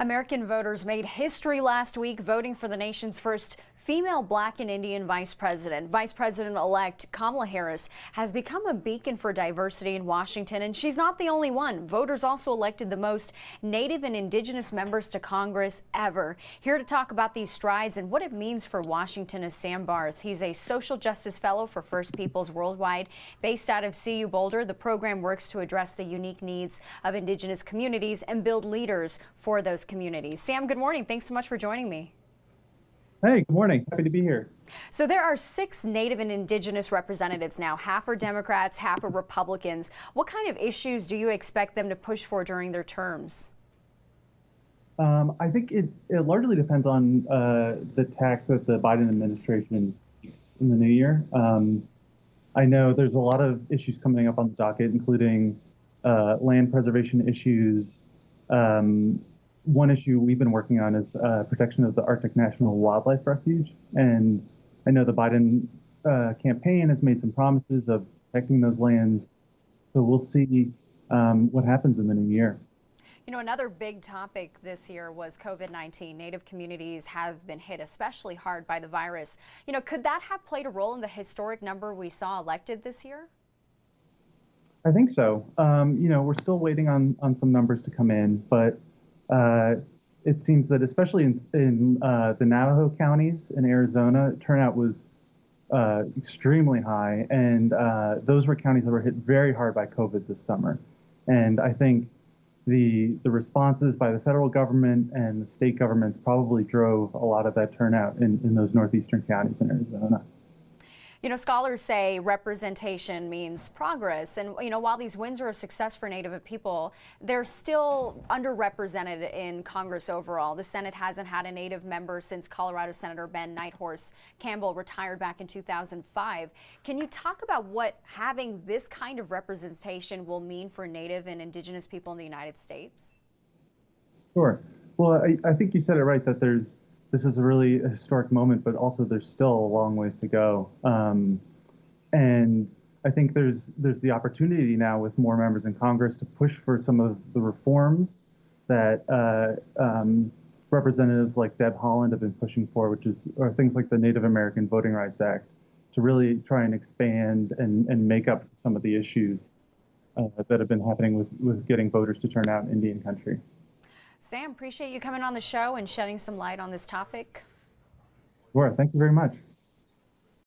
American voters made history last week voting for the nation's first female Black and Indian vice president. Vice President-elect Kamala Harris has become a beacon for diversity in Washington, and she's not the only one. Voters also elected the most Native and Indigenous members to Congress ever. Here to talk about these strides and what it means for Washington is Sam Barth. He's a social justice fellow for First Peoples Worldwide. Based out of CU Boulder, the program works to address the unique needs of Indigenous communities and build leaders for those communities. Sam, good morning. Thanks so much for joining me. Hey, good morning. Happy to be here. So there are 6 Native and Indigenous representatives now. Half are Democrats, half are Republicans. What kind of issues do you expect them to push for during their terms? I think it largely depends on the tack that the Biden administration takes in the new year. I know there's a lot of issues coming up on the docket, including land preservation issues. One issue we've been working on is protection of the Arctic National Wildlife Refuge. And I know the Biden campaign has made some promises of protecting those lands. So we'll see what happens in the new year. You know, another big topic this year was COVID-19. Native communities have been hit especially hard by the virus. You know, could that have played a role in the historic number we saw elected this year? I think so. You know, we're still waiting on some numbers to come in, but it seems that especially in the Navajo counties in Arizona, turnout was extremely high, and those were counties that were hit very hard by COVID this summer. And I think the responses by the federal government and the state governments probably drove a lot of that turnout in those northeastern counties in Arizona. You know, scholars say representation means progress. And, you know, while these wins are a success for Native people, they're still underrepresented in Congress overall. The Senate hasn't had a Native member since Colorado Senator Ben Nighthorse Campbell retired back in 2005. Can you talk about what having this kind of representation will mean for Native and Indigenous people in the United States? Sure. Well, I think you said it right that this is a really historic moment, but also there's still a long ways to go. And I think there's the opportunity now with more members in Congress to push for some of the reforms that representatives like Deb Haaland have been pushing for, are things like the Native American Voting Rights Act, to really try and expand and make up some of the issues that have been happening with getting voters to turn out in Indian country. Sam, appreciate you coming on the show and shedding some light on this topic. Sure, thank you very much.